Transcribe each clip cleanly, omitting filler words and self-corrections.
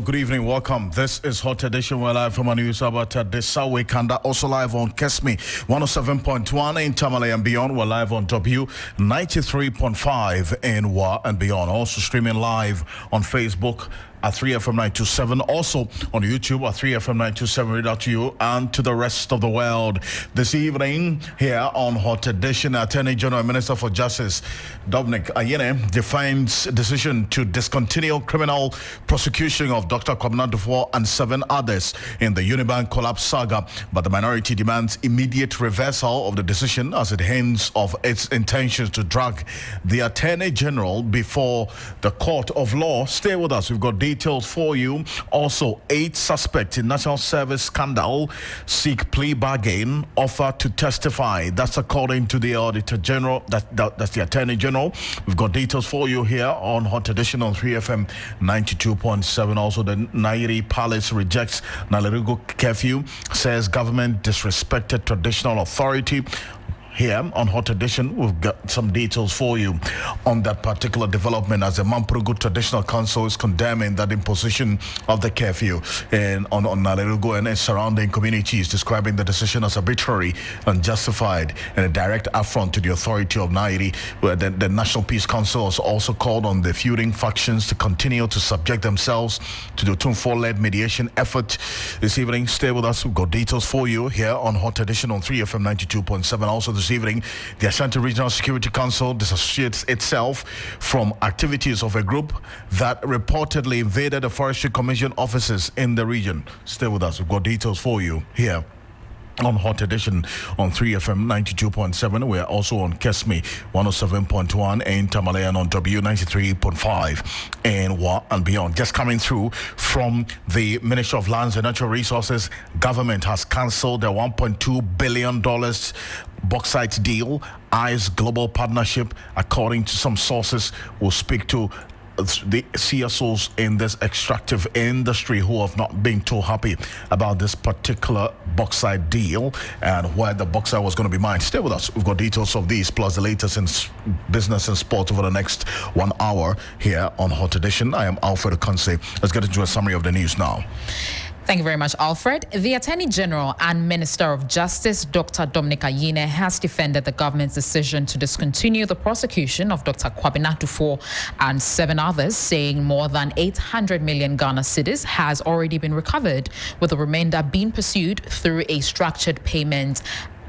good evening. Welcome. This is Hot Edition. We're live from a news about this week, and also live on Kesme 107.1 in Tamale and beyond. We're live on W 93.5 in Wa and beyond. Also streaming live on Facebook at 3FM927, also on YouTube at 3FM927. Read out to you and to the rest of the world. This evening here on Hot Edition, Attorney General and Minister for Justice Dominic Ayine defends decision to discontinue criminal prosecution of Dr. Kwabena Duffuor and 7 others in the Unibank collapse saga, but the minority demands immediate reversal of the decision as it hints of its intentions to drag the Attorney General before the court of law. Stay with us. We've got details for you. Also, 8 suspects in National Service scandal seek plea bargain, offer to testify. That's according to the Auditor General. That's the Attorney General. We've got details for you here on Hot Edition on 3FM 92.7. Also, the Nairi Palace rejects Nalerigo curfew, says government disrespected traditional authority. Here on Hot Edition, we've got some details for you on that particular development as the Mampurugu Traditional Council is condemning that imposition of the curfew on Nalerugu and its surrounding communities, describing the decision as arbitrary, unjustified, and a direct affront to the authority of Nairi. Where the National Peace Council has also called on the feuding factions to continue to subject themselves to the Tunfor-led mediation effort. This evening, stay with us. We've got details for you here on Hot Edition on 3FM 92.7. Also this evening, the Ashanti Regional Security Council disassociates itself from activities of a group that reportedly invaded the Forestry Commission offices in the region. Stay with us. We've got details for you here on Hot Edition on 3FM 92.7. We're also on Kesme 107.1 in Tamale and on W 93.5 and Wa and beyond. Just coming through from the Ministry of Lands and Natural Resources, government has cancelled the $1.2 billion bauxite deal. ICE Global Partnership, according to some sources, will speak to the CSOs in this extractive industry who have not been too happy about this particular bauxite deal and where the bauxite was going to be mined. Stay with us. We've got details of these plus the latest in business and sport over the next 1 hour here on Hot Edition. I am Alfred Ocansey. Let's get into a summary of the news now. Thank you very much, Alfred. The Attorney General and Minister of Justice, Dr. Dominic Ayine, has defended the government's decision to discontinue the prosecution of Dr. Kwabena Duffuor and 7 others, saying more than 800 million Ghana cedis has already been recovered, with the remainder being pursued through a structured payment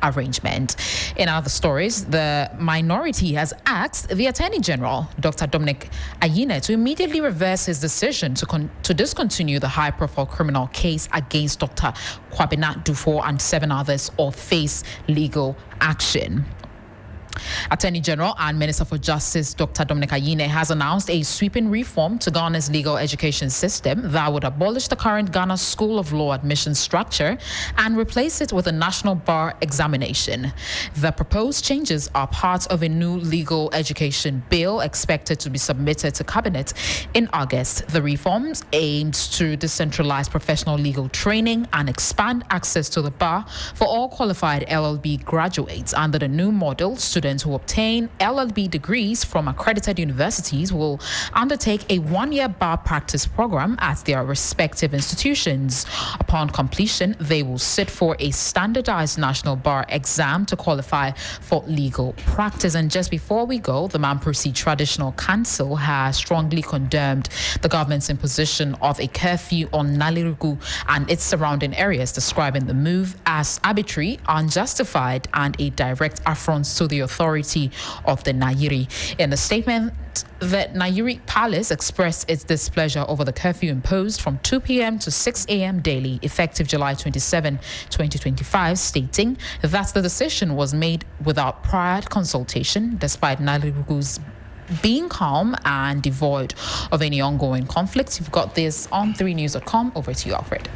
arrangement. In other stories, the minority has asked the Attorney General, Dr. Dominic Ayine, to immediately reverse his decision to discontinue the high-profile criminal case against Dr. Kwabena Duffuor and 7 others or face legal action. Attorney General and Minister for Justice Dr. Dominic Ayine has announced a sweeping reform to Ghana's legal education system that would abolish the current Ghana School of Law admission structure and replace it with a national bar examination. The proposed changes are part of a new legal education bill expected to be submitted to Cabinet in August. The reforms aimed to decentralize professional legal training and expand access to the bar for all qualified LLB graduates. Under the new model, students who obtain LLB degrees from accredited universities will undertake a 1-year bar practice program at their respective institutions. Upon completion, they will sit for a standardized national bar exam to qualify for legal practice. And just before we go, the Mampurugu Traditional Council has strongly condemned the government's imposition of a curfew on Nalerugu and its surrounding areas, describing the move as arbitrary, unjustified, and a direct affront to the authority of the Nairi. In a statement, the Nairi Palace expressed its displeasure over the curfew imposed from 2 p.m. to 6 a.m. daily, effective July 27, 2025, stating that the decision was made without prior consultation, despite Nalerugu's being calm and devoid of any ongoing conflicts. You've got this on 3news.com. Over to you, Alfred.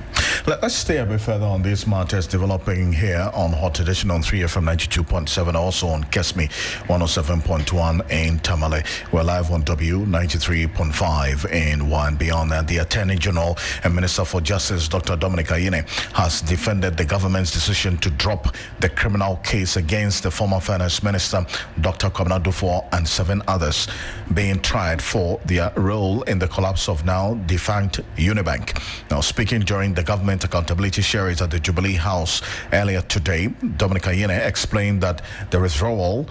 Let's stay a bit further on these matters developing here on Hot Edition on 3FM 92.7, also on Kesme 107.1 in Tamale. We're live on W 93.5 in One Beyond. And the Attorney General and Minister for Justice, Dr. Dominica Yine, has defended the government's decision to drop the criminal case against the former Finance Minister, Dr. Kwabena Duffuor, and 7 others being tried for their role in the collapse of now defunct Unibank. Now, speaking during the government accountability series at the Jubilee House earlier today, Dominica Yine explained that the withdrawal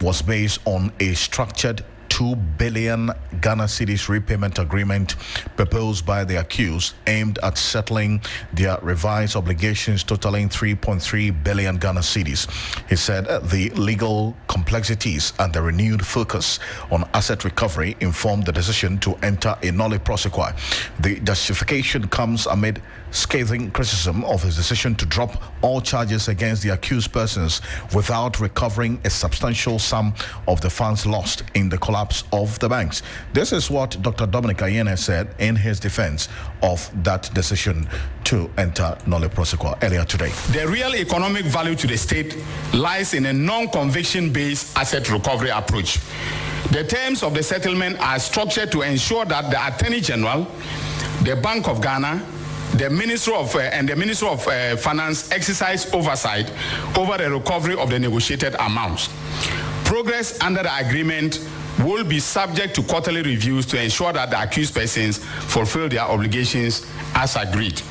was based on a structured 2 billion Ghana cedis repayment agreement proposed by the accused, aimed at settling their revised obligations totaling 3.3 billion Ghana cedis. He said the legal complexities and the renewed focus on asset recovery informed the decision to enter a nolle prosequi. The justification comes amid scathing criticism of his decision to drop all charges against the accused persons without recovering a substantial sum of the funds lost in the collapse of the banks. This is what Dr. Dominica Yine said in his defense of that decision to enter nolle prosequi earlier today. The real economic value to the state lies in a non-conviction based asset recovery approach. The terms of the settlement are structured to ensure that the Attorney General, the Bank of Ghana, the Minister of Finance exercise oversight over the recovery of the negotiated amounts. Progress under the agreement will be subject to quarterly reviews to ensure that the accused persons fulfill their obligations as agreed.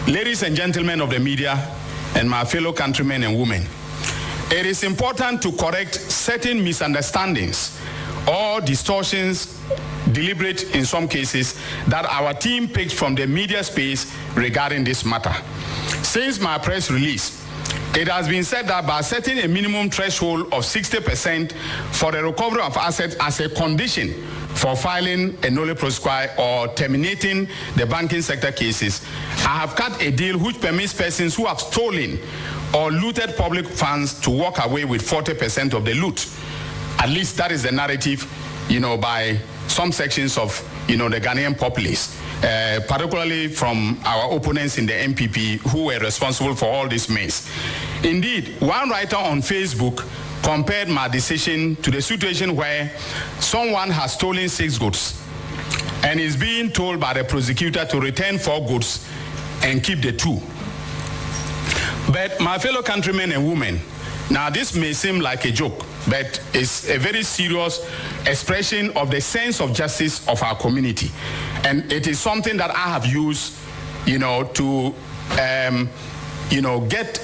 Ladies and gentlemen of the media and my fellow countrymen and women, it is important to correct certain misunderstandings or distortions, deliberate in some cases, that our team picked from the media space regarding this matter. Since my press release, it has been said that by setting a minimum threshold of 60% for the recovery of assets as a condition for filing a nolle prosequi or terminating the banking sector cases, I have cut a deal which permits persons who have stolen or looted public funds to walk away with 40% of the loot. At least that is the narrative, by some sections of, the Ghanaian populace, particularly from our opponents in the MPP who were responsible for all this mess. Indeed, one writer on Facebook compared my decision to the situation where someone has stolen 6 goods and is being told by the prosecutor to return 4 goods and keep the 2. But my fellow countrymen and women, now this may seem like a joke, but it's a very serious expression of the sense of justice of our community. And it is something that I have used, to, get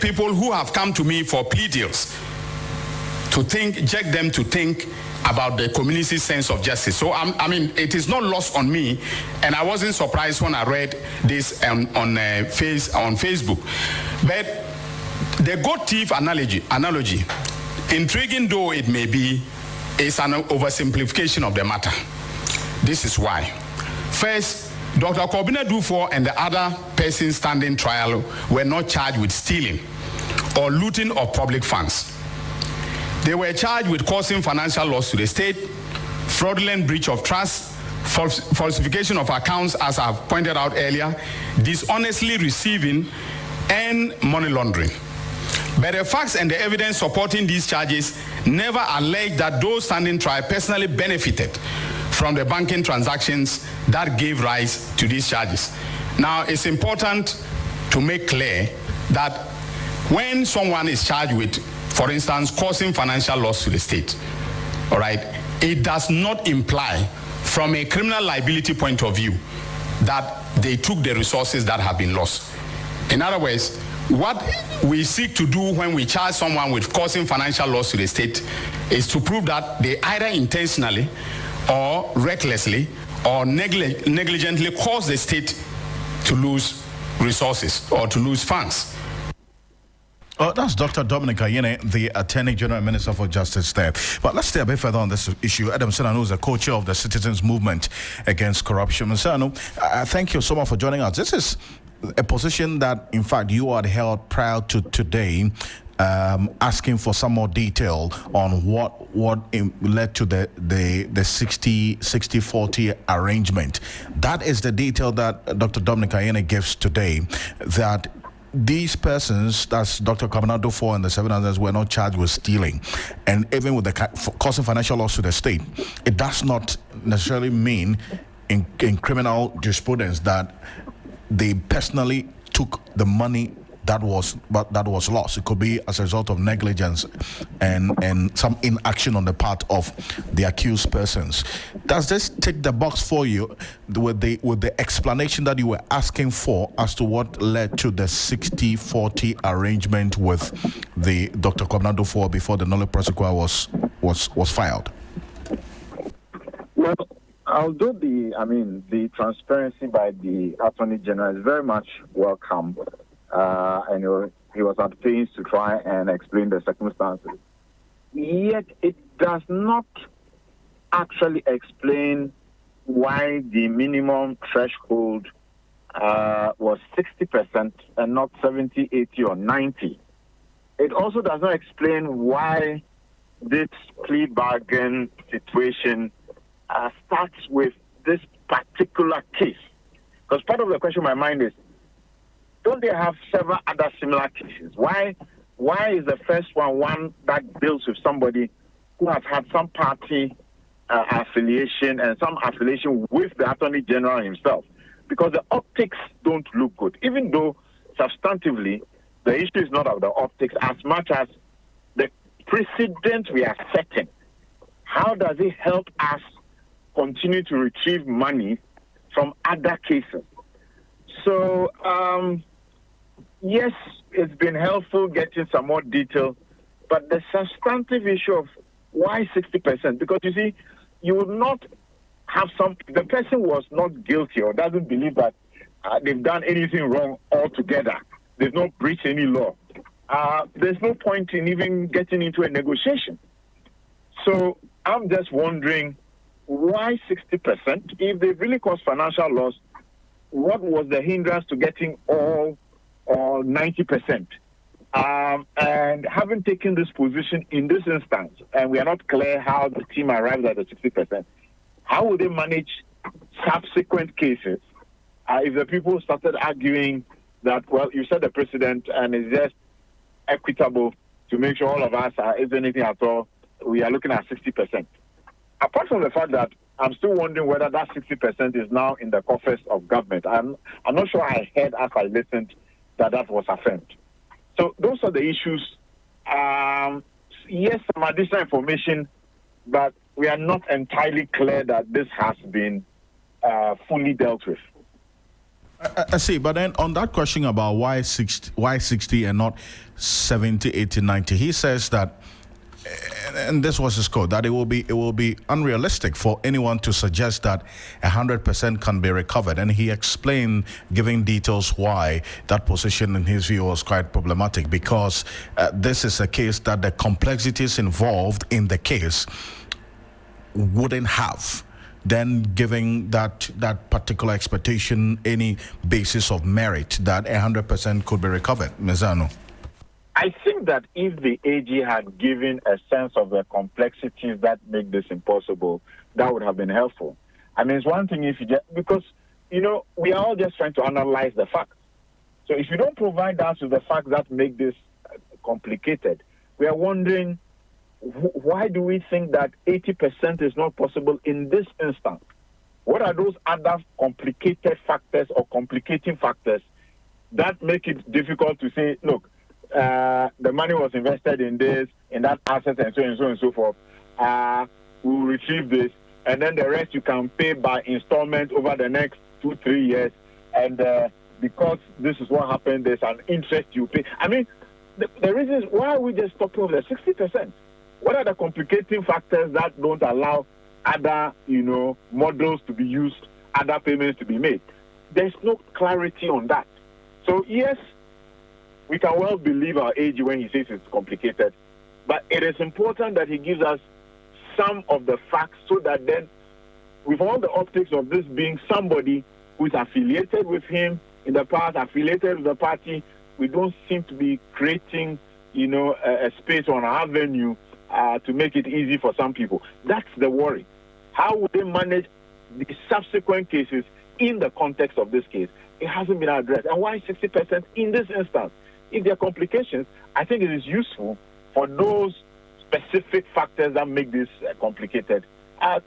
people who have come to me for plea deals to get them to think about the community's sense of justice. So, it is not lost on me, and I wasn't surprised when I read this on Facebook. But the goat thief analogy, intriguing though it may be, is an oversimplification of the matter. This is why. First, Dr. Kwabena Duffuor and the other persons standing trial were not charged with stealing or looting of public funds. They were charged with causing financial loss to the state, fraudulent breach of trust, falsification of accounts, as I've pointed out earlier, dishonestly receiving, and money laundering. But the facts and the evidence supporting these charges never allege that those standing trial personally benefited from the banking transactions that gave rise to these charges. Now, it's important to make clear that when someone is charged with, for instance, causing financial loss to the state, all right, it does not imply from a criminal liability point of view that they took the resources that have been lost. In other words, what we seek to do when we charge someone with causing financial loss to the state is to prove that they either intentionally or recklessly or negligently cause the state to lose resources or to lose funds. That's Dr. Dominica Yine, the Attorney General and Minister for Justice there. But let's stay a bit further on this issue. Adam Senanu is the co-chair of the Citizens Movement Against Corruption. Senanu, thank you so much for joining us. This is a position that, in fact, you had held prior to today. asking for some more detail on what led to the 60-40 arrangement. That is the detail that Dr. Dominic Ayine gives today, that these persons, that's Dr. Kwabena Duffuor and the 7 others, were not charged with stealing. And even with the causing financial loss to the state, it does not necessarily mean in criminal jurisprudence that they personally took the money that was lost. It could be as a result of negligence and some inaction on the part of the accused persons. Does this tick the box for you with the explanation that you were asking for as to what led to the 60-40 arrangement with the Dr. Kwabena Duffuor before the nolle prosequi was filed? Well, although the transparency by the Attorney General is very much welcome, and he was at pains to try and explain the circumstances, yet it does not actually explain why the minimum threshold was 60% and not 70, 80, or 90. It also does not explain why this plea bargain situation starts with this particular case. Because part of the question in my mind is, don't they have several other similar cases? Why is the first one that deals with somebody who has had some party affiliation and some affiliation with the Attorney General himself? Because the optics don't look good, even though substantively the issue is not of the optics as much as the precedent we are setting. How does it help us continue to retrieve money from other cases? So, yes, it's been helpful getting some more detail, but the substantive issue of why 60%? Because you see, you would not have the person was not guilty or doesn't believe that they've done anything wrong altogether. They've not breached any law. There's no point in even getting into a negotiation. So I'm just wondering, why 60%? If they really caused financial loss, what was the hindrance to getting all or 90%? And having taken this position in this instance, and we are not clear how the team arrived at the 60%, how will they manage subsequent cases if the people started arguing that, well, you said the precedent and it's just equitable to make sure all of us are, if anything at all, we are looking at 60%. Apart from the fact that I'm still wondering whether that 60% is now in the coffers of government. I'm not sure I heard as I listened that was affirmed. So those are the issues. Yes, some additional information, but we are not entirely clear that this has been fully dealt with. I see, but then on that question about why 60 and not 70, 80, 90, he says that, and this was his quote, that it will be unrealistic for anyone to suggest that 100% can be recovered. And he explained, giving details why that position in his view was quite problematic, because this is a case that the complexities involved in the case wouldn't have then giving that particular expectation any basis of merit that 100% could be recovered. Mezano. I think that if the AG had given a sense of the complexities that make this impossible, that would have been helpful. I mean, it's one thing if you just, because, we are all just trying to analyze the facts. So if you don't provide us with the facts that make this complicated, we are wondering, why do we think that 80% is not possible in this instance? What are those other complicated factors or complicating factors that make it difficult to say, look, the money was invested in this, in that asset, and so on and so forth. We'll retrieve this, and then the rest you can pay by installment over the next 2-3 years. And because this is what happened, there's an interest you pay. I mean, the reason is, why are we just talking of the 60%? What are the complicating factors that don't allow other, models to be used, other payments to be made? There's no clarity on that. So yes, we can well believe our AG when he says it's complicated, but it is important that he gives us some of the facts so that then, with all the optics of this being somebody who is affiliated with him in the past, affiliated with the party, we don't seem to be creating a space or an avenue to make it easy for some people. That's the worry. How will they manage the subsequent cases in the context of this case? It hasn't been addressed. And why 60% in this instance? If there are complications, I think it is useful for those specific factors that make this complicated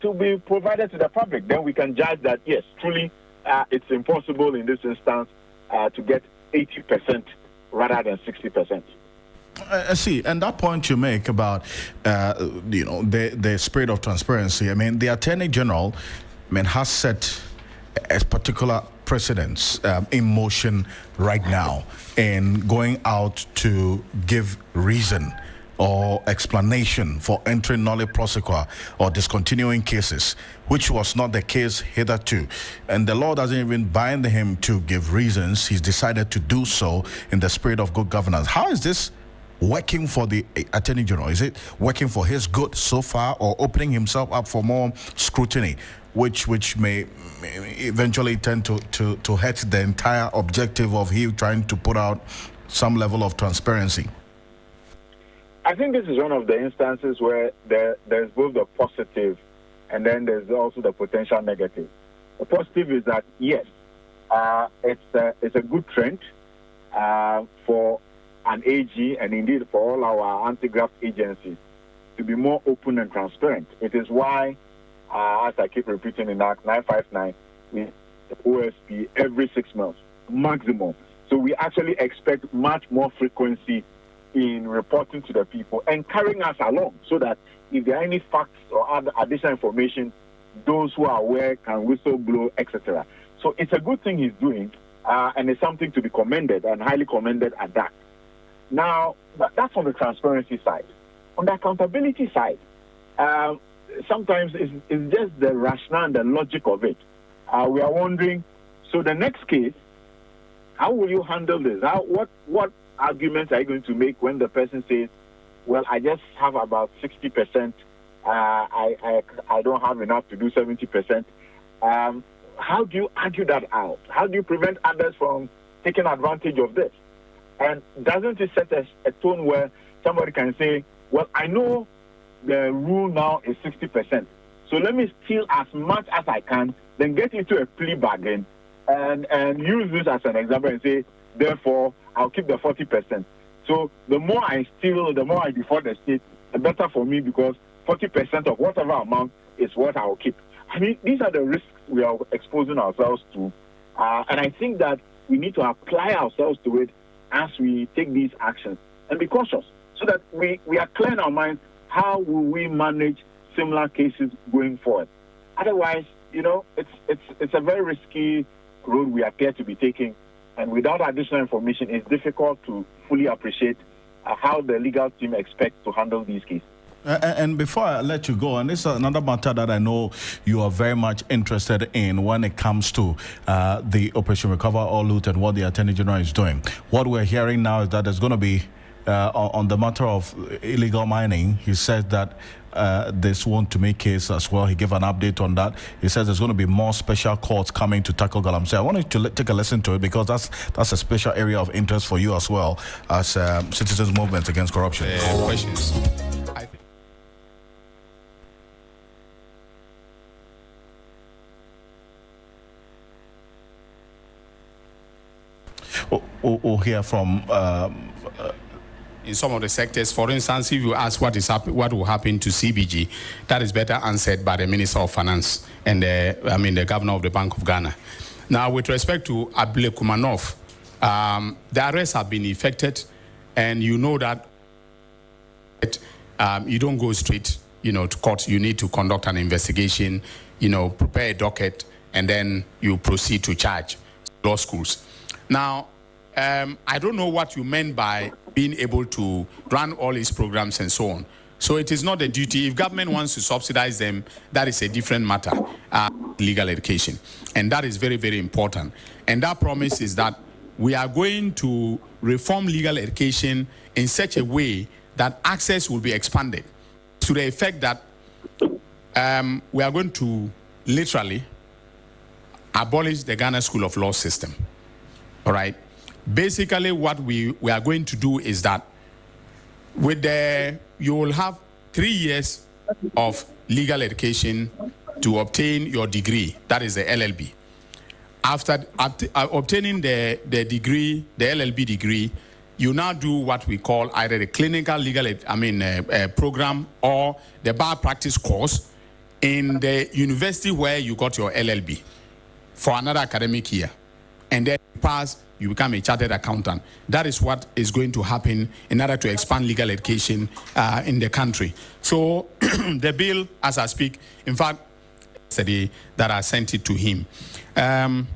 to be provided to the public. Then we can judge that, yes, truly, it's impossible in this instance to get 80% rather than 60%. I see, and that point you make about the spirit of transparency. I mean, the Attorney General, has set a particular precedence in motion right now in going out to give reason or explanation for entering nolle prosequi or discontinuing cases, which was not the case hitherto. And the law doesn't even bind him to give reasons. He's decided to do so in the spirit of good governance. How is this working for the Attorney General? Is it working for his good so far, or opening himself up for more scrutiny, which may eventually tend to hurt the entire objective of him trying to put out some level of transparency? I think this is one of the instances where there's both the positive and then there's also the potential negative. The positive is that, yes, it's a good trend for an AG and indeed for all our anti-graft agencies to be more open and transparent. It is why, as I keep repeating in Act 959, we OSP every 6 months, maximum. So we actually expect much more frequency in reporting to the people and carrying us along, so that if there are any facts or other additional information, those who are aware can whistleblow, etc. So it's a good thing he's doing, and it's something to be commended and highly commended at that. Now, that's on the transparency side. On the accountability side, sometimes it's just the rationale and the logic of it. We are wondering, so the next case, how will you handle this? What arguments are you going to make when the person says, well, I just have about 60%, I don't have enough to do 70%. How do you argue that out? How do you prevent others from taking advantage of this? And doesn't it set a tone where somebody can say, well, I know the rule now is 60%, so let me steal as much as I can, then get into a plea bargain and use this as an example and say, therefore, I'll keep the 40%. So the more I steal, the more I defraud the state, the better for me, because 40% of whatever amount is what I'll keep. I mean, these are the risks we are exposing ourselves to. And I think that we need to apply ourselves to it as we take these actions and be cautious, so that we are clear in our minds how will we manage similar cases going forward. Otherwise, it's a very risky road we appear to be taking. And without additional information, it's difficult to fully appreciate how the legal team expects to handle these cases. And before I let you go, and this is another matter that I know you are very much interested in when it comes to the Operation Recover or Loot and what the Attorney General is doing. What we're hearing now is that there's going to be, on the matter of illegal mining, he said that this want-to-make case as well. He gave an update on that. He says there's going to be more special courts coming to tackle galamsey. I wanted to take a listen to it, because that's a special area of interest for you as well as citizens' movements against corruption. Questions? We'll hear from in some of the sectors. For instance, if you ask what will happen to CBG, that is better answered by the Minister of Finance and the Governor of the Bank of Ghana. Now, with respect to Abdul Kumanov, the arrests have been effected, and you know that you don't go straight, to court. You need to conduct an investigation, prepare a docket, and then you proceed to charge law schools. Now, I don't know what you meant by being able to run all these programs and so on. So it is not a duty. If government wants to subsidize them, that is a different matter, legal education. And that is very, very important. And that promise is that we are going to reform legal education in such a way that access will be expanded, to the effect that we are going to literally abolish the Ghana School of Law system. All right. Basically, what we are going to do is that you will have 3 years of legal education to obtain your degree, that is the LLB. After obtaining the degree, the LLB degree, you now do what we call either the clinical legal program or the bar practice course in the university where you got your LLB for another academic year. And then you pass, you become a chartered accountant. That is what is going to happen in order to expand legal education in the country. So the bill, as I speak, in fact, yesterday that I sent it to him. Then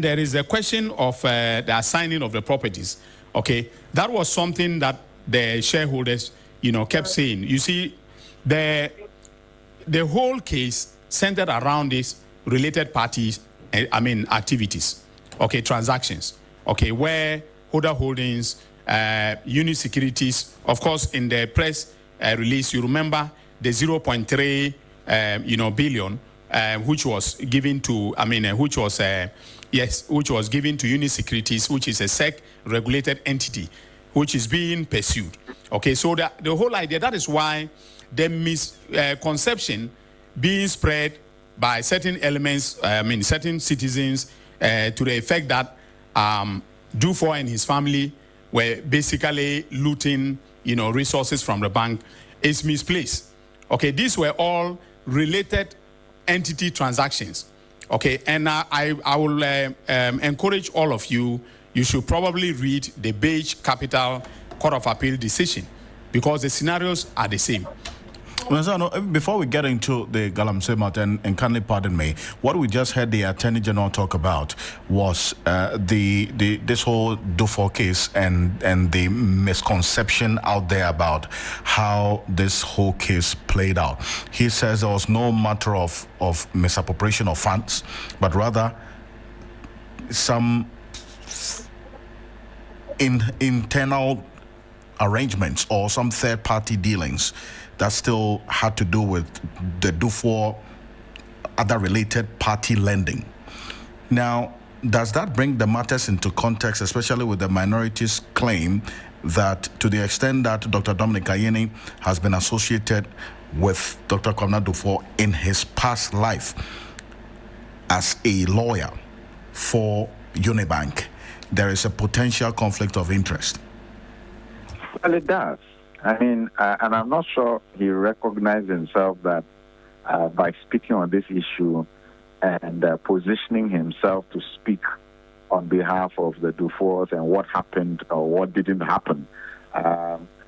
there is a question of the assigning of the properties. Okay, that was something that the shareholders, kept saying. You see, the whole case centered around these related parties, activities, okay, transactions, okay, where Holder Holdings, Uni Securities, of course, in the press release, you remember the 0.3 billion, which was given to, which was given to Uni Securities, which is a SEC-regulated entity, which is being pursued. Okay, so the whole idea, that is why the misconception being spread by certain elements, certain citizens, to the effect that Dufour and his family were basically looting, resources from the bank, is misplaced. Okay, these were all related entity transactions. Okay, and I will encourage all of you, you should probably read the Beige Capital Court of Appeal decision, because the scenarios are the same. Before we get into the Galamsey matter, and kindly pardon me, what we just heard the Attorney General talk about was this whole Dufour case and the misconception out there about how this whole case played out. He says there was no matter of misappropriation of funds, but rather some internal arrangements or some third-party dealings that still had to do with the Dufour other related party lending. Now, does that bring the matters into context, especially with the minorities' claim that to the extent that Dr. Dominic Ayeni has been associated with Dr. Kwabena Dufour in his past life as a lawyer for Unibank, there is a potential conflict of interest? Well, it does. And I'm not sure he recognized himself that by speaking on this issue and positioning himself to speak on behalf of the Dufours and what happened or what didn't happen,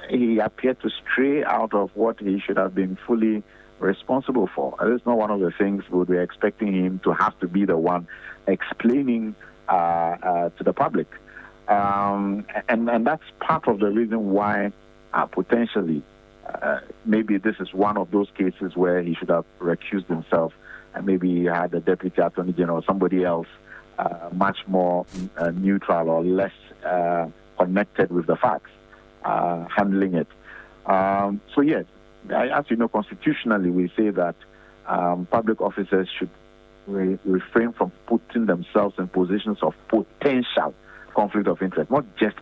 he appeared to stray out of what he should have been fully responsible for. It's not one of the things we would be expecting him to have to be the one explaining to the public. And that's part of the reason why potentially maybe this is one of those cases where he should have recused himself, and maybe he had the Deputy Attorney General or somebody else much more neutral or less connected with the facts handling it. So yes, as you know, constitutionally we say that public officers should refrain from putting themselves in positions of potential conflict of interest, not just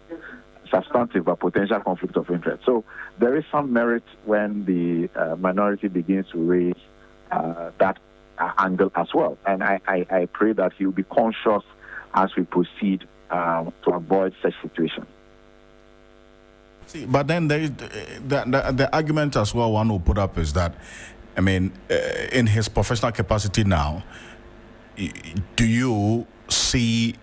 substantive but potential conflict of interest. So there is some merit when the minority begins to raise that angle as well. And I pray that he will be conscious as we proceed to avoid such situations. See, but then there is the argument as well one will put up is that, in his professional capacity now, do you see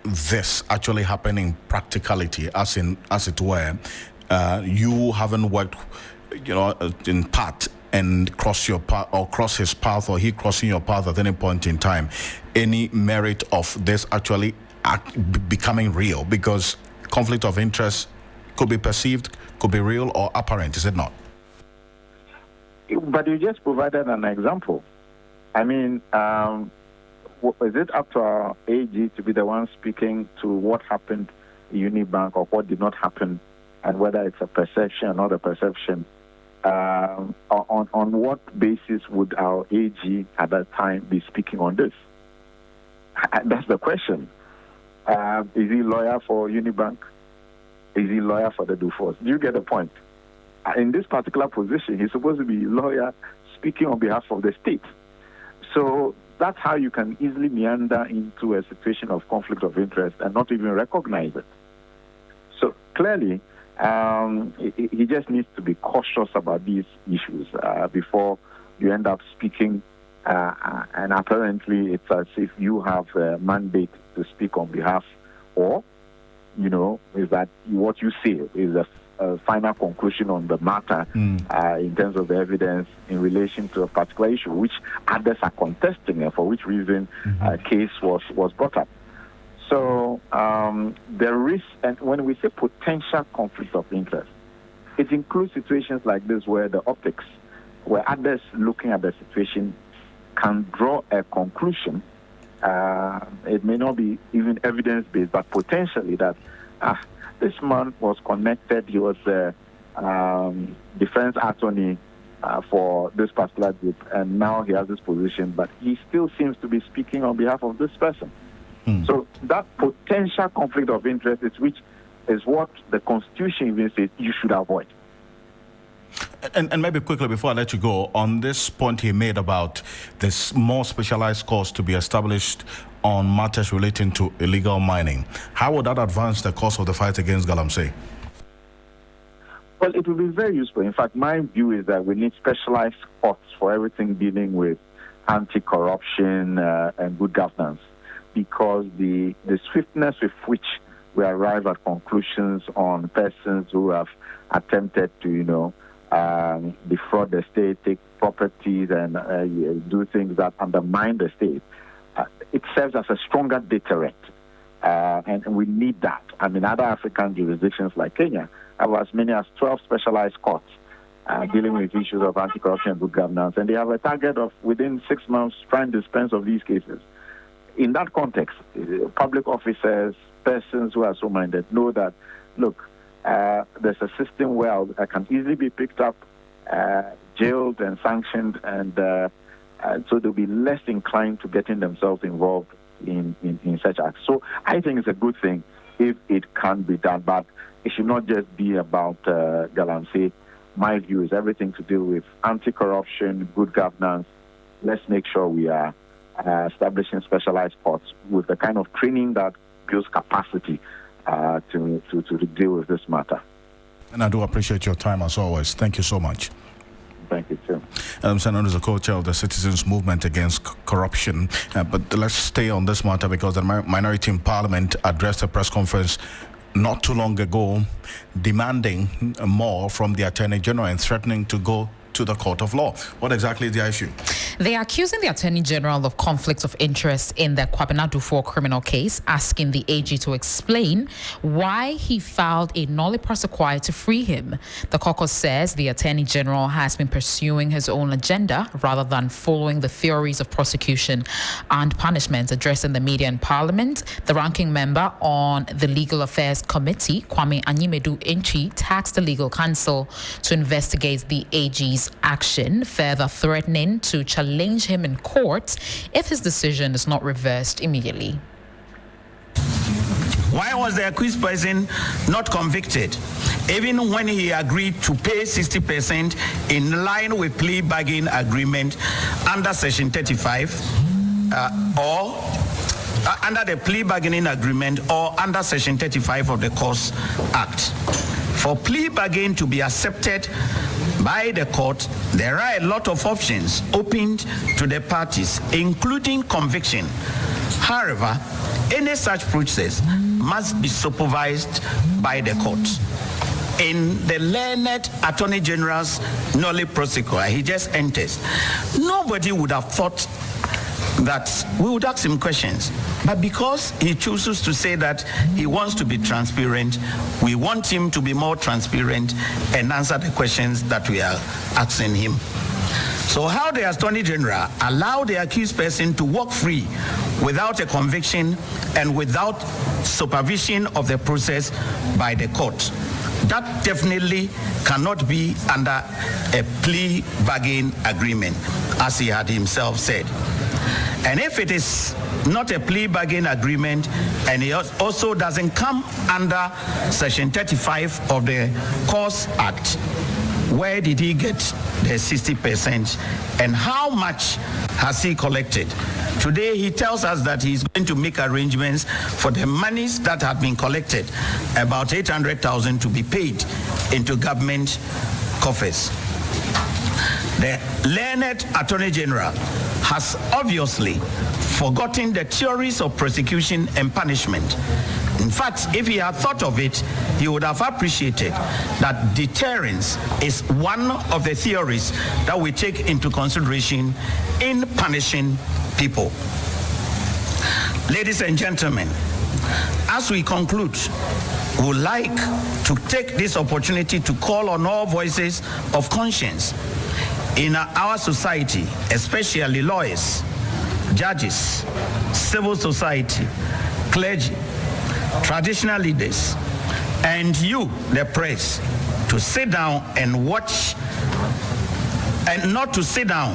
this actually happening practicality, as it were, you haven't worked, in part and cross your path or cross his path, or he crossing your path at any point in time? Any merit of this actually becoming real? Because conflict of interest could be perceived, could be real or apparent, is it not? But you just provided an example. Is it up to our AG to be the one speaking to what happened in Unibank or what did not happen, and whether it's a perception or not a perception? On what basis would our AG at that time be speaking on this? That's the question. Is he a lawyer for Unibank? is he lawyer for the Dufours? Do you get the point? In this particular position, he's supposed to be lawyer speaking on behalf of the state. So that's how you can easily meander into a situation of conflict of interest and not even recognize it. So clearly, he just needs to be cautious about these issues before you end up speaking. And apparently, it's as if you have a mandate to speak on behalf, or, is that what you say is a final conclusion on the matter in terms of the evidence in relation to a particular issue, which others are contesting, and for which reason a case was brought up. So there is, and when we say potential conflict of interest, it includes situations like this where the optics, where others looking at the situation can draw a conclusion. It may not be even evidence-based, but potentially that this man was connected. He was a defense attorney for this particular group, and now he has this position, but he still seems to be speaking on behalf of this person. So that potential conflict of interest is what the Constitution even says you should avoid. And maybe quickly before I let you go, on this point he made about this more specialized course to be established on matters relating to illegal mining, how would that advance the cause of the fight against galamsey? Well, it will be very useful. In fact, my view is that we need specialized courts for everything dealing with anti-corruption and good governance, because the swiftness with which we arrive at conclusions on persons who have attempted to, defraud the state, take properties, and do things that undermine the state, it serves as a stronger deterrent. And we need that. I mean, other African jurisdictions like Kenya have as many as 12 specialized courts dealing with issues of anti-corruption and good governance, and they have a target of, within 6 months, trying to dispense of these cases. In that context, public officers, persons who are so minded, know that, look, there's a system where I can easily be picked up, jailed and sanctioned, and so they'll be less inclined to getting themselves involved in such acts. So I think it's a good thing if it can be done, but it should not just be about galamsey. My view is everything to do with anti-corruption, good governance. Let's make sure we are establishing specialized courts with the kind of training that builds capacity to deal with this matter. And I do appreciate your time as always. Thank you so much. Thank you, too. Senator is the co-chair of the Citizens Movement Against Corruption. But let's stay on this matter because the minority in Parliament addressed a press conference not too long ago demanding more from the Attorney General and threatening to go to the court of law. What exactly is the issue? They are accusing the Attorney General of conflicts of interest in the Kwabena Dufour criminal case, asking the AG to explain why he filed a nolle prosequi to free him. The caucus says the Attorney General has been pursuing his own agenda rather than following the theories of prosecution and punishment. Addressing the media in Parliament, the ranking member on the Legal Affairs Committee, Kwame Anyimedu Inchi, tasked the Legal Counsel to investigate the AG's action, further threatening to challenge him in court if his decision is not reversed immediately. Why was the accused person not convicted, even when he agreed to pay 60% in line with plea bargain agreement under Section 35 or under the plea bargaining agreement or under Section 35 of the Courts Act? For plea bargain to be accepted by the court, there are a lot of options opened to the parties, including conviction. However, any such process must be supervised by the court. In the learned Attorney General's nolle prosequi, he just enters. Nobody would have thought that we would ask him questions. But because he chooses to say that he wants to be transparent, we want him to be more transparent and answer the questions that we are asking him. So how the Attorney General allowed the accused person to walk free without a conviction and without supervision of the process by the court? That definitely cannot be under a plea bargain agreement, as he had himself said. And if it is not a plea bargain agreement, and it also doesn't come under Section 35 of the Caucus Act, where did he get the 60% and how much has he collected? Today he tells us that he's going to make arrangements for the monies that have been collected, about 800,000 to be paid into government coffers. The learned Attorney General has obviously forgotten the theories of prosecution and punishment. In fact, if he had thought of it, he would have appreciated that deterrence is one of the theories that we take into consideration in punishing people. Ladies and gentlemen, as we conclude, we would like to take this opportunity to call on all voices of conscience in our society, especially lawyers, judges, civil society, clergy, traditional leaders, and you, the press, to sit down and watch, and not to sit down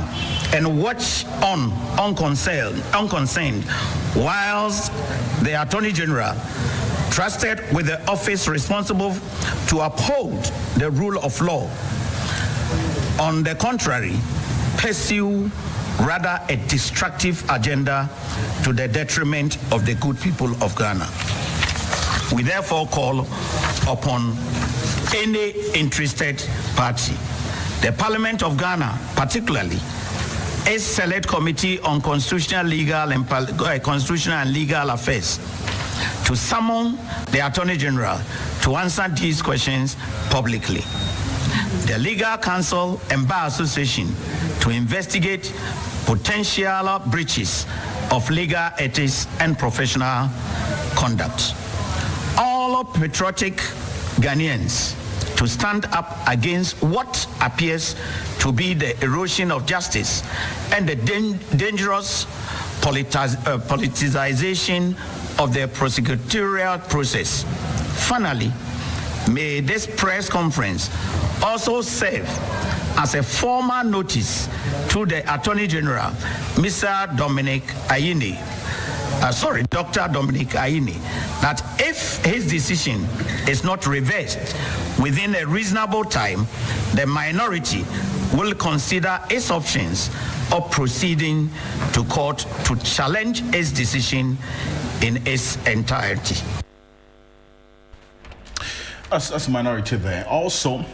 and watch on unconcerned, whilst the Attorney General, trusted with the office responsible to uphold the rule of law, on the contrary, pursue rather a destructive agenda to the detriment of the good people of Ghana. We therefore call upon any interested party, the Parliament of Ghana, particularly a Select Committee on Constitutional and Legal Affairs, to summon the Attorney General to answer these questions publicly. The Legal Counsel and Bar Association to investigate potential breaches of legal ethics and professional conduct. All patriotic Ghanaians to stand up against what appears to be the erosion of justice and the dangerous politicization of the prosecutorial process. Finally, may this press conference also serve as a formal notice to the Attorney General, Dr. Dominic Ayine, that if his decision is not reversed within a reasonable time, the minority will consider its options of proceeding to court to challenge its decision in its entirety. As a minority there. Also,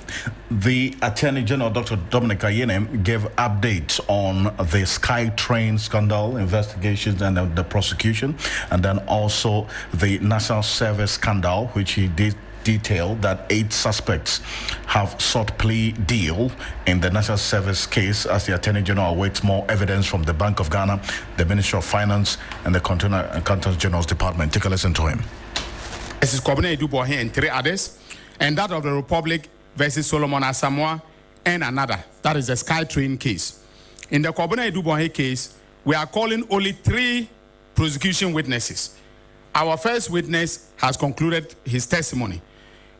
the Attorney General, Dr. Dominic Ayine, gave updates on the SkyTrain scandal investigations and the prosecution, and then also the National Service scandal, which he did detail that 8 suspects have sought plea deal in the National Service case as the Attorney General awaits more evidence from the Bank of Ghana, the Ministry of Finance, and the Accountant General's Department. Take a listen to him. This is Kobene Dubohe and 3 others, and that of the Republic versus Solomon Asamoah and another. That is the SkyTrain case. In the Kobene Dubohe case, we are calling only 3 prosecution witnesses. Our first witness has concluded his testimony.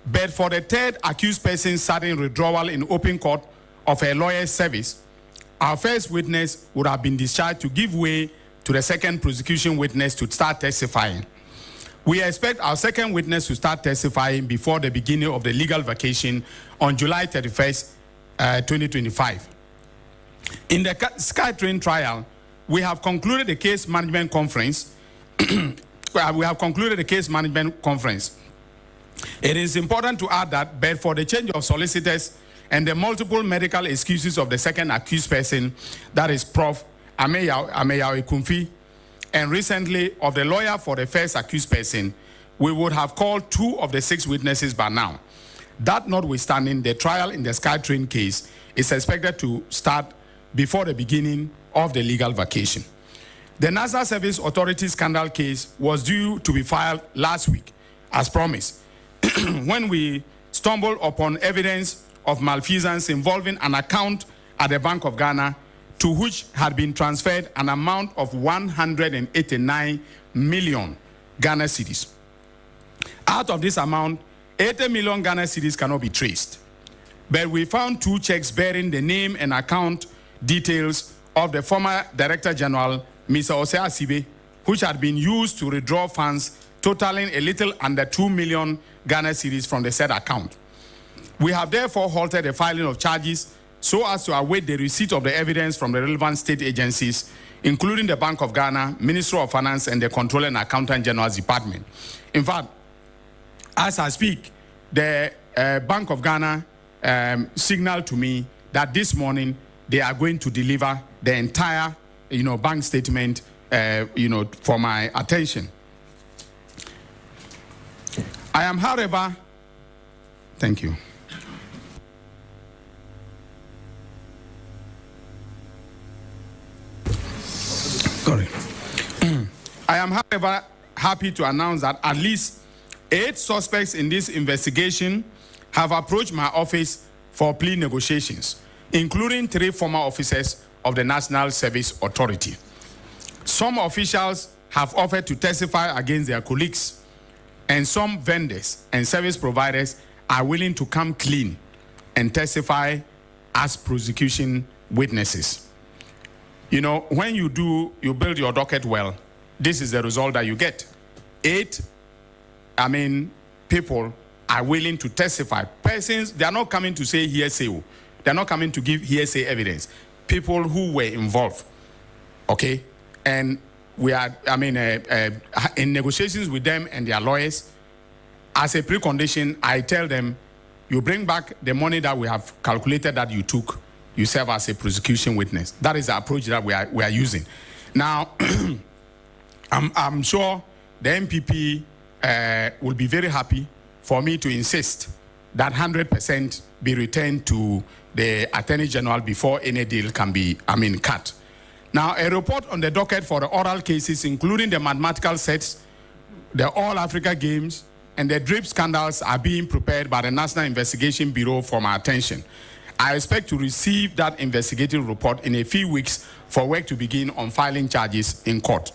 But for the 3rd accused person sudden withdrawal in open court of a lawyer's service, our first witness would have been discharged to give way to the 2nd prosecution witness to start testifying. We expect our 2nd witness to start testifying before the beginning of the legal vacation on July 31st, 2025. In the SkyTrain trial, we have concluded the case management conference. It is important to add that, but for the change of solicitors and the multiple medical excuses of the 2nd accused person, that is Prof. Ameyaw Ekumfi, and recently of the lawyer for the first accused person, we would have called 2 of the 6 witnesses by now. That notwithstanding, the trial in the SkyTrain case is expected to start before the beginning of the legal vacation. The National Service Authority scandal case was due to be filed last week, as promised, when we stumbled upon evidence of malfeasance involving an account at the Bank of Ghana to which had been transferred an amount of 189 million Ghana cedis. Out of this amount, 80 million Ghana cedis cannot be traced. But we found 2 checks bearing the name and account details of the former Director General Mr. Osei Asibe, which had been used to withdraw funds totaling a little under 2 million Ghana cedis from the said account. We have therefore halted the filing of charges so as to await the receipt of the evidence from the relevant state agencies, including the Bank of Ghana, Ministry of Finance, and the Controller and Accountant General's Department. In fact, as I speak, the Bank of Ghana signaled to me that this morning they are going to deliver the entire, bank statement, for my attention. I am, however, thank you. Sorry. I am, however, happy to announce that at least 8 suspects in this investigation have approached my office for plea negotiations, including 3 former officers of the National Service Authority. Some officials have offered to testify against their colleagues, and some vendors and service providers are willing to come clean and testify as prosecution witnesses. When you build your docket well, this is the result that you get. 8, people are willing to testify. Persons, they are not coming to say hearsay. They're not coming to give hearsay evidence. People who were involved, okay? And we are, in negotiations with them and their lawyers, as a precondition, I tell them, you bring back the money that we have calculated that you took, you serve as a prosecution witness. That is the approach that we are using. Now, I'm sure the MPP will be very happy for me to insist that 100% be returned to the Attorney General before any deal can be, cut. Now, a report on the docket for the oral cases, including the mathematical sets, the All Africa Games, and the drip scandals are being prepared by the National Investigation Bureau for my attention. I expect to receive that investigative report in a few weeks for work to begin on filing charges in court.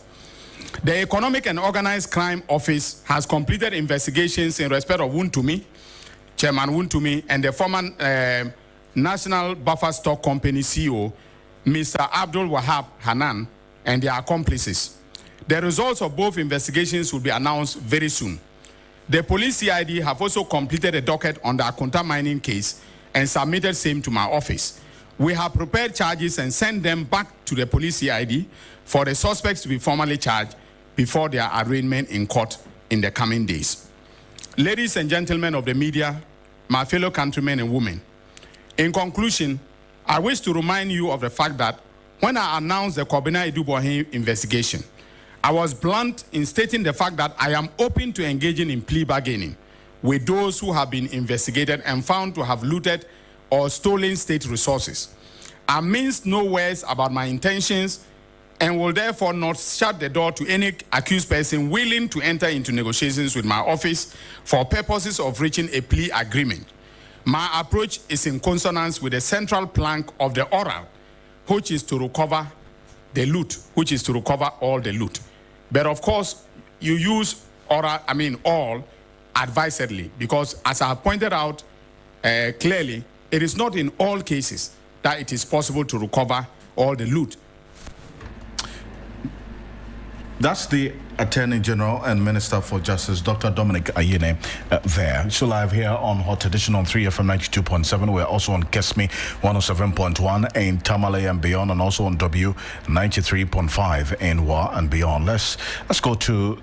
The Economic and Organized Crime Office has completed investigations in respect of Wuntumi, Chairman Wuntumi, and the former National Buffer Stock Company CEO, Mr. Abdul Wahab Hanan, and their accomplices. The results of both investigations will be announced very soon. The police CID have also completed a docket on the Akunta mining case and submitted same to my office. We have prepared charges and sent them back to the police CID for the suspects to be formally charged before their arraignment in court in the coming days. Ladies and gentlemen of the media, my fellow countrymen and women, in conclusion, I wish to remind you of the fact that when I announced the Kobina Edubohin investigation, I was blunt in stating the fact that I am open to engaging in plea bargaining with those who have been investigated and found to have looted or stolen state resources. I minced no words about my intentions and will therefore not shut the door to any accused person willing to enter into negotiations with my office for purposes of reaching a plea agreement. My approach is in consonance with the central plank of the oral, which is to recover the loot, which is to recover all the loot. But of course, you use oral, all advisedly, because as I have pointed out clearly, it is not in all cases that it is possible to recover all the loot. That's the Attorney General and Minister for Justice, Dr. Dominic Ayine, there. So live here on Hot Edition on 3FM 92.7. We're also on Kesme 107.1 in Tamale and beyond, and also on W 93.5 in Wa and beyond. Let's go to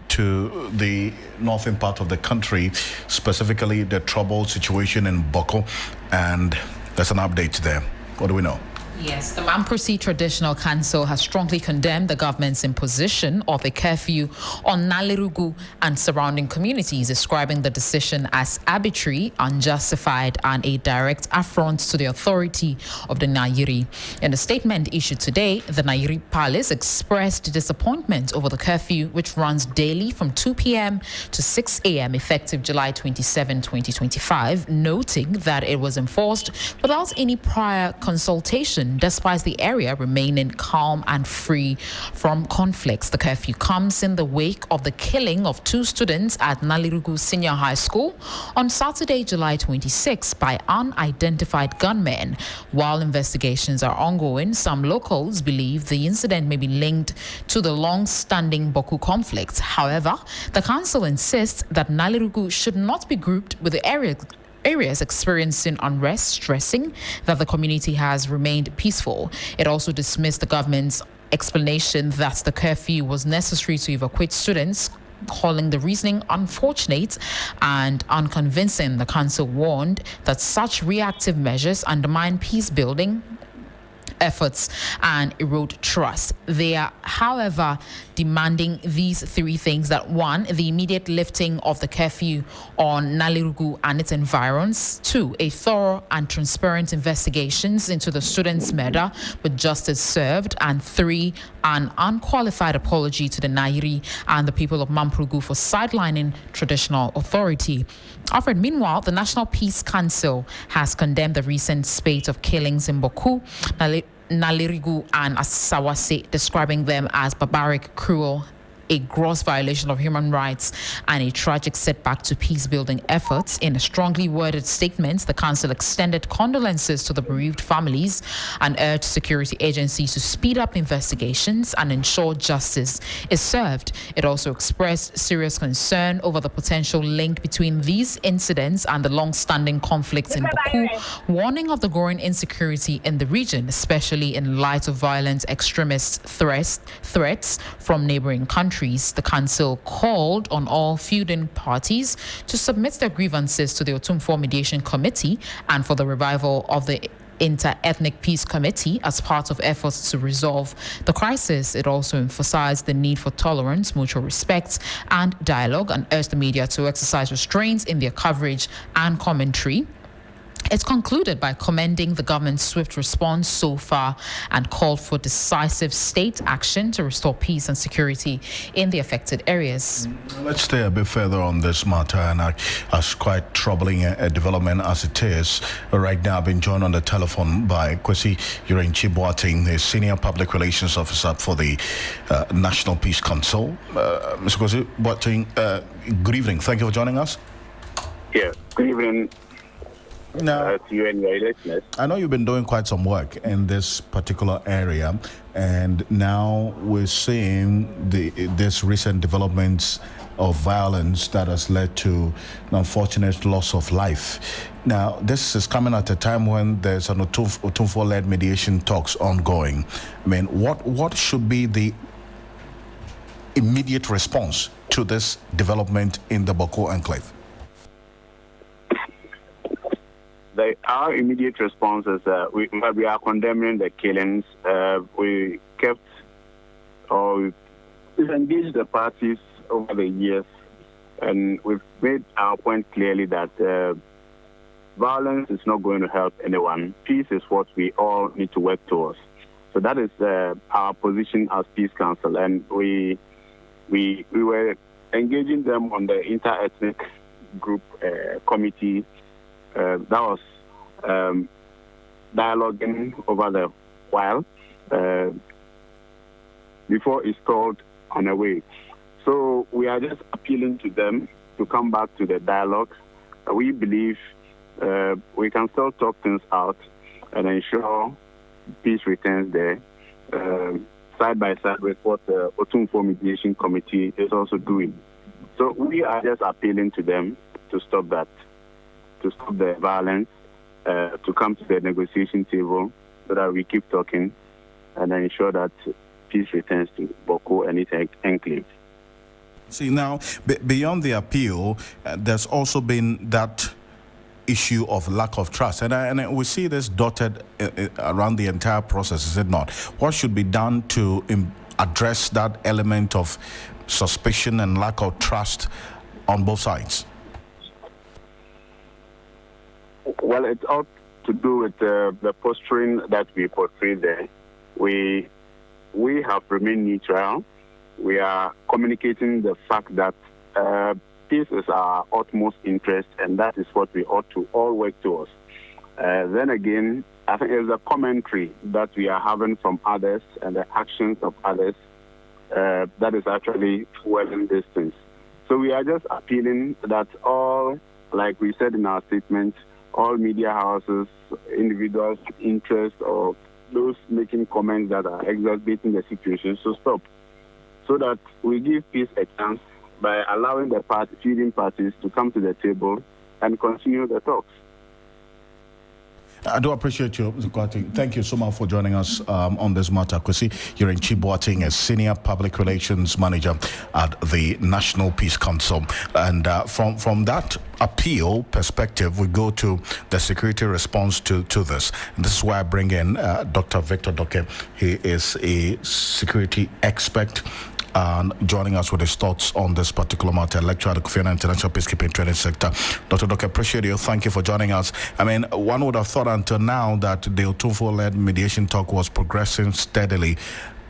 the northern part of the country, specifically the troubled situation in Bawku, and there's an update there. What do we know? Yes, the Mamprasi Traditional Council has strongly condemned the government's imposition of a curfew on Nalerugu and surrounding communities, describing the decision as arbitrary, unjustified, and a direct affront to the authority of the Nairi. In a statement issued today, the Nairi Palace expressed disappointment over the curfew, which runs daily from 2 p.m. to 6 a.m. effective July 27, 2025, noting that it was enforced without any prior consultation season, despite the area remaining calm and free from conflicts. The curfew comes in the wake of the killing of 2 students at Nalirugu Senior High School on Saturday, July 26, by unidentified gunmen. While investigations are ongoing, some locals believe the incident may be linked to the long-standing Bawku conflict. However, the council insists that Nalirugu should not be grouped with the areas experiencing unrest, stressing that the community has remained peaceful. It also dismissed the government's explanation that the curfew was necessary to evacuate students, calling the reasoning unfortunate and unconvincing. The council warned that such reactive measures undermine peace building efforts and erode trust. They are, however, demanding these 3 things: that 1, the immediate lifting of the curfew on Nalirugu and its environs; 2, a thorough and transparent investigations into the students' murder with justice served; and 3, an unqualified apology to the Nairi and the people of Mamprugu for sidelining traditional authority. Alfred, meanwhile, the National Peace Council has condemned the recent spate of killings in Bawku, Nalirigu and Asawase, describing them as barbaric, cruel, a gross violation of human rights, and a tragic setback to peace-building efforts. In a strongly worded statement, the council extended condolences to the bereaved families and urged security agencies to speed up investigations and ensure justice is served. It also expressed serious concern over the potential link between these incidents and the long-standing conflicts in Bawku, warning of the growing insecurity in the region, especially in light of violent extremist threats from neighboring countries. The council called on all feuding parties to submit their grievances to the Otumfuo Mediation Committee and for the revival of the Inter-Ethnic Peace Committee as part of efforts to resolve the crisis. It also emphasized the need for tolerance, mutual respect, and dialogue, and urged the media to exercise restraints in their coverage and commentary. It concluded by commending the government's swift response so far and called for decisive state action to restore peace and security in the affected areas. Let's stay a bit further on this matter, and as quite troubling a development as it is. Right now, I've been joined on the telephone by Kwesi Yurenchi-Boateng, the Senior Public Relations Officer for the National Peace Council. Mr. Kwesi Boateng, good evening. Thank you for joining us. Yeah, good evening. Now, to you and your listeners. I know you've been doing quite some work in this particular area, and now we're seeing this recent developments of violence that has led to an unfortunate loss of life. Now, this is coming at a time when there's an Otumfuo-led mediation talks ongoing. I mean, what should be the immediate response to this development in the Bawku enclave? Our immediate response is we are condemning the killings. We've engaged the parties over the years, and we've made our point clearly that violence is not going to help anyone. Peace is what we all need to work towards. So that is our position as Peace Council, and we were engaging them on the inter-ethnic group committee. That was dialoguing over the while before it's called on a way. So we are just appealing to them to come back to the dialogue. We believe we can still talk things out and ensure peace returns there, side by side with what the Otumfuo Mediation Committee is also doing. So we are just appealing to them to stop that, to stop the violence, to come to the negotiation table so that we keep talking and ensure that peace returns to Bawku and its enclave. See, now, beyond the appeal, there's also been that issue of lack of trust. And we see this dotted around the entire process, is it not? What should be done to address that element of suspicion and lack of trust on both sides? Well, it's all to do with the posturing that we portray there. We have remained neutral. We are communicating the fact that peace is our utmost interest, and that is what we ought to all work towards. Then again, I think it's a commentary that we are having from others and the actions of others that is actually fueling these things. So we are just appealing that all, like we said in our statement, all media houses, individuals with interest, or those making comments that are exacerbating the situation should stop, so that we give peace a chance by allowing the feuding parties to come to the table and continue the talks. I do appreciate you, Mr. Kwati. Thank you so much for joining us on this matter. Kwesi, you're in Chibuating, a senior public relations manager at the National Peace Council. And from that appeal perspective, we go to the security response to this. And this is why I bring in Dr. Victor Doke. He is a security expert and joining us with his thoughts on this particular matter, lecturer at the Kofi Annan International Peacekeeping Training Sector. Dr. Doke, appreciate you. Thank you for joining us. I mean, one would have thought until now that the Otumfuo-led mediation talk was progressing steadily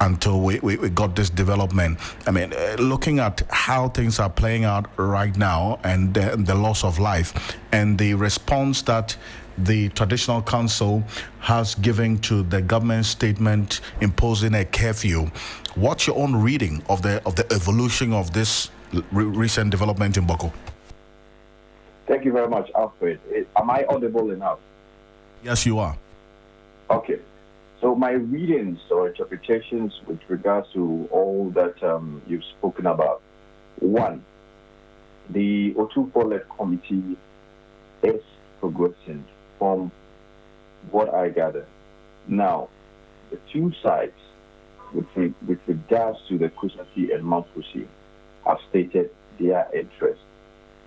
until we got this development. I mean, looking at how things are playing out right now and the loss of life and the response that the traditional council has given to the government statement imposing a curfew, what's your own reading of the evolution of this recent development in Bawku? Thank you very much, Alfred. Am I audible enough? Yes, you are. Okay. So my readings or interpretations with regards to all that you've spoken about. One, the Otumfuo-led committee is progressing from what I gather. Now, the two sides, with regards to the Kusafi and Mount Fusi, have stated their interests,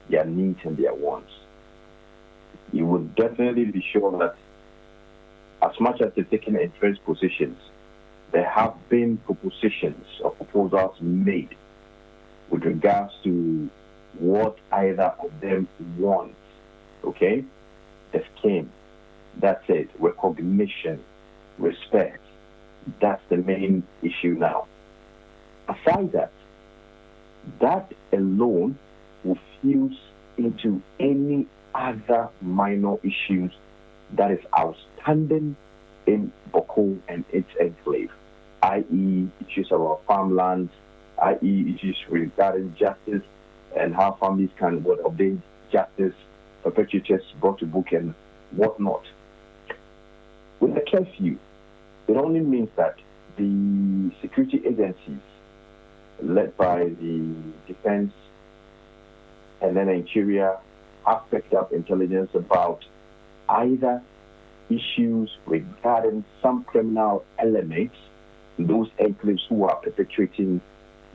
their needs, and their wants. You would definitely be sure that as much as they've taken entrenched positions, there have been propositions or proposals made with regards to what either of them wants. Okay? The scheme. That's it. Recognition, respect. That's the main issue now. Aside that alone will fuse into any other minor issues that is outstanding in Bawku and its enclave, i.e. issues about farmlands, i.e. issues regarding justice and how families can obtain justice, perpetrators brought to book and whatnot. With the curfew, it only means that the security agencies led by the defense and then the interior have picked up intelligence about either issues regarding some criminal elements, those enclaves who are perpetrating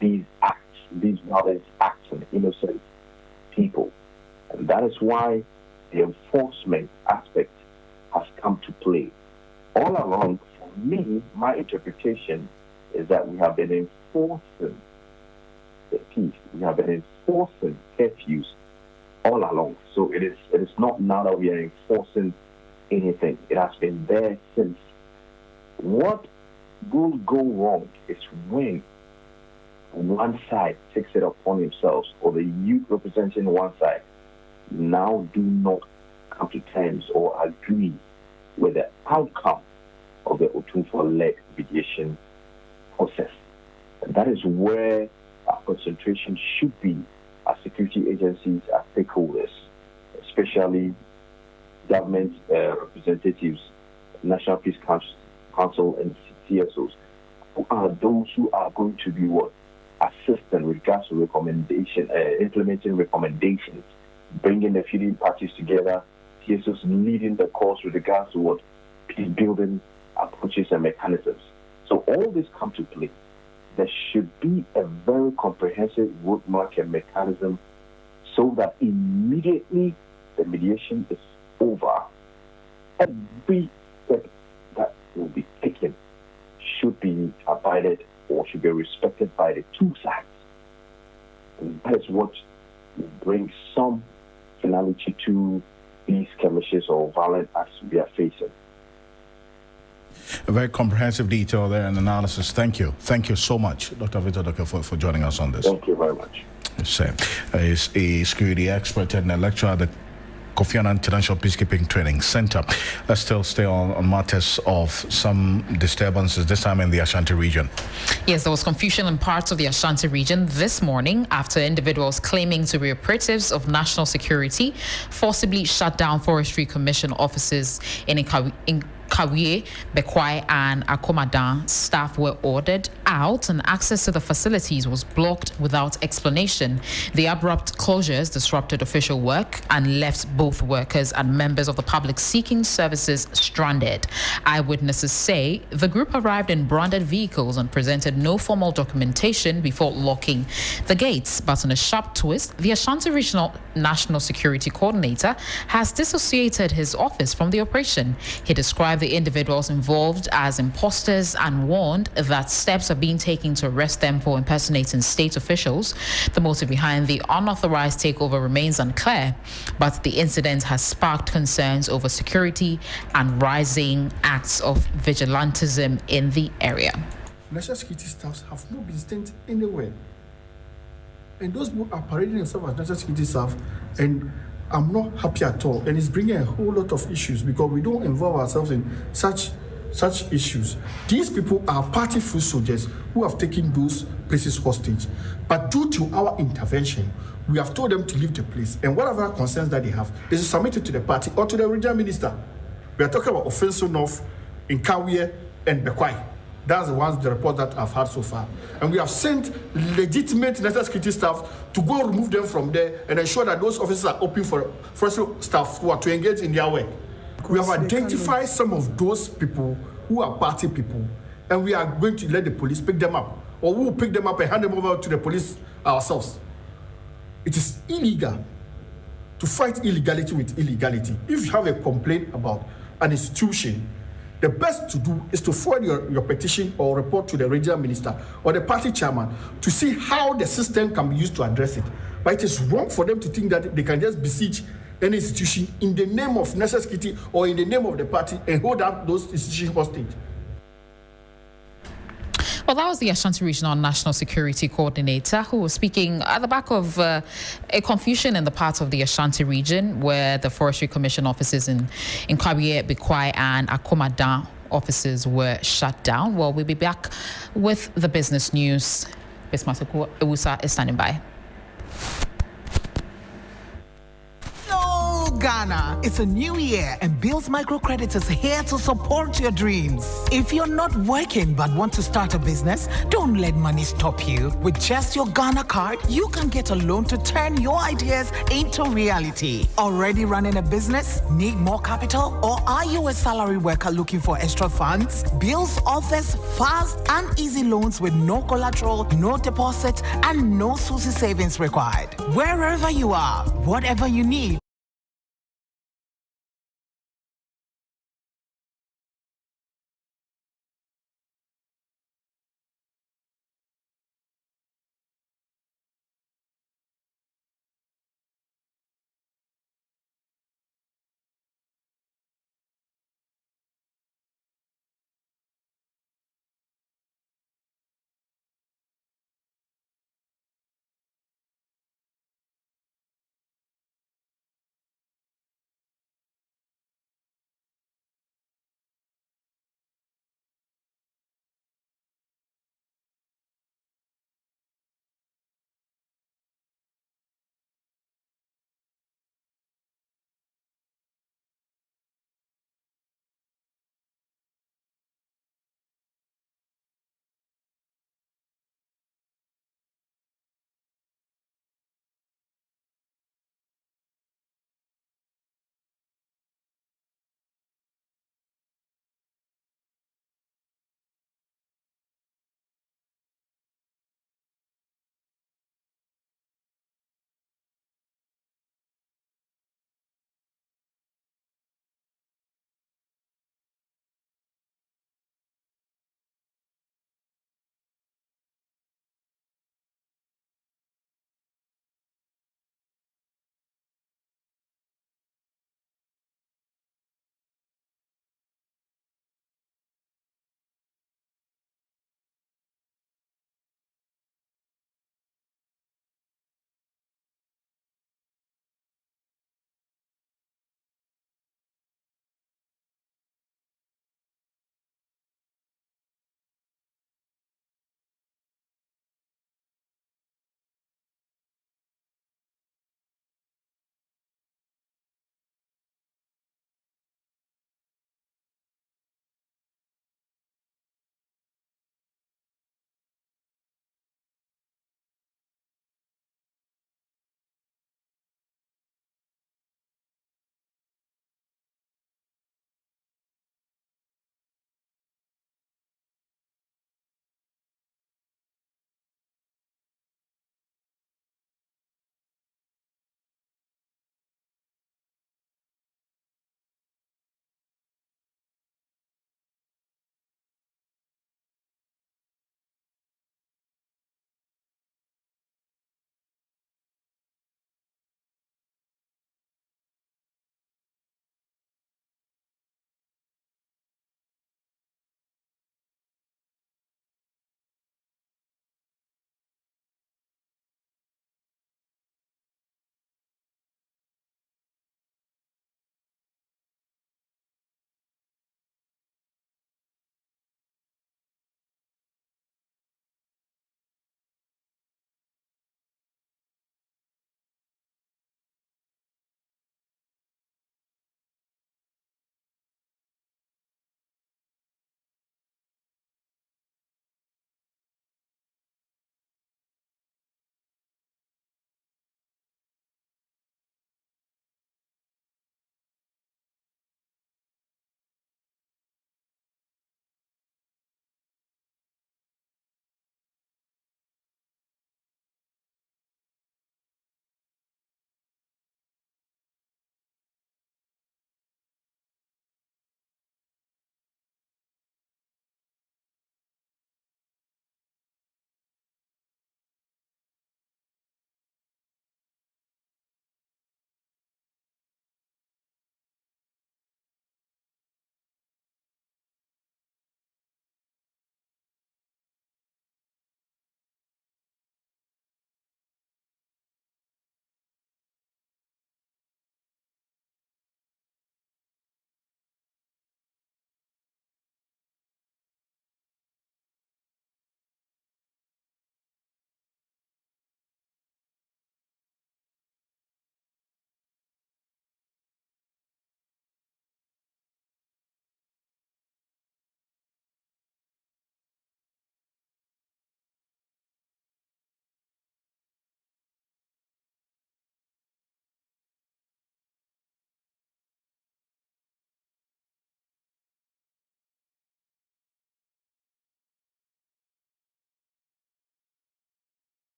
these acts, these violent acts on innocent people. And that is why the enforcement aspect has come to play. All along, for me, my interpretation is that we have been enforcing the peace. We have been enforcing curfews all along. So it is not now that we are enforcing anything. It has been there since. What will go wrong is when one side takes it upon themselves, or the youth representing one side now do not come to terms or agree with the outcome of the Otumfuo-led mediation process. And that is where our concentration should be as security agencies, as stakeholders, especially government representatives, National Peace Council and CSOs, who are those who are going to be assistant with regards to recommendation, implementing recommendations, bringing the feuding parties together, CSOs leading the course with regards to peace building approaches and mechanisms. So all this come to play. There should be a very comprehensive roadmap and mechanism so that immediately the mediation is over, every step that will be taken should be abided or should be respected by the two sides. And that is what will bring some finality to these skirmishes or violent acts we are facing. A very comprehensive detail there and analysis. Thank you. Thank you so much, Dr. Victor Doke, for joining us on this. Thank you very much. He's a security expert and a lecturer at the Kofi Annan International Peacekeeping Training Center. Let's still stay on matters of some disturbances, this time in the Ashanti region. Yes, there was confusion in parts of the Ashanti region this morning after individuals claiming to be operatives of national security forcibly shut down Forestry Commission offices in Kawie, Bekwai and Akomadan. Staff were ordered out and access to the facilities was blocked without explanation. The abrupt closures disrupted official work and left both workers and members of the public seeking services stranded. Eyewitnesses say the group arrived in branded vehicles and presented no formal documentation before locking the gates. But in a sharp twist, the Ashanti Regional National Security Coordinator has dissociated his office from the operation. He described the individuals involved as imposters and warned that steps are being taken to arrest them for impersonating state officials. The motive behind the unauthorized takeover remains unclear, but the incident has sparked concerns over security and rising acts of vigilantism in the area. National security staffs have not been sent anywhere. And those who are parading themselves as national security staff, and I'm not happy at all, and it's bringing a whole lot of issues because we don't involve ourselves in such issues. These people are party foot soldiers who have taken those places hostage. But due to our intervention, we have told them to leave the place, and whatever concerns that they have, they should submit it to the party or to the regional minister. We are talking about Offensive North, in Kawie and Bekwai. That's the report that I've had so far. And we have sent legitimate national security staff to go remove them from there and ensure that those offices are open for forestry staff who are to engage in their work. We have identified some of those people who are party people, and we are going to let the police pick them up, or we will pick them up and hand them over to the police ourselves. It is illegal to fight illegality with illegality. If you have a complaint about an institution, the best to do is to forward your petition or report to the regional minister or the party chairman to see how the system can be used to address it. But it is wrong for them to think that they can just besiege any institution in the name of national security or in the name of the party and hold up those institutions hostage. Well, that was the Ashanti Regional National Security Coordinator who was speaking at the back of a confusion in the part of the Ashanti region where the Forestry Commission offices in Kawie, Bekwai and Akomadan offices were shut down. Well, we'll be back with the business news. Bismatuku Ewusa is standing by. Ghana, it's a new year and Bills Microcredit is here to support your dreams. If you're not working but want to start a business, don't let money stop you. With just your Ghana card, you can get a loan to turn your ideas into reality. Already running a business? Need more capital? Or are you a salary worker looking for extra funds? Bills offers fast and easy loans with no collateral, no deposit, and no SUSI savings required. Wherever you are, whatever you need,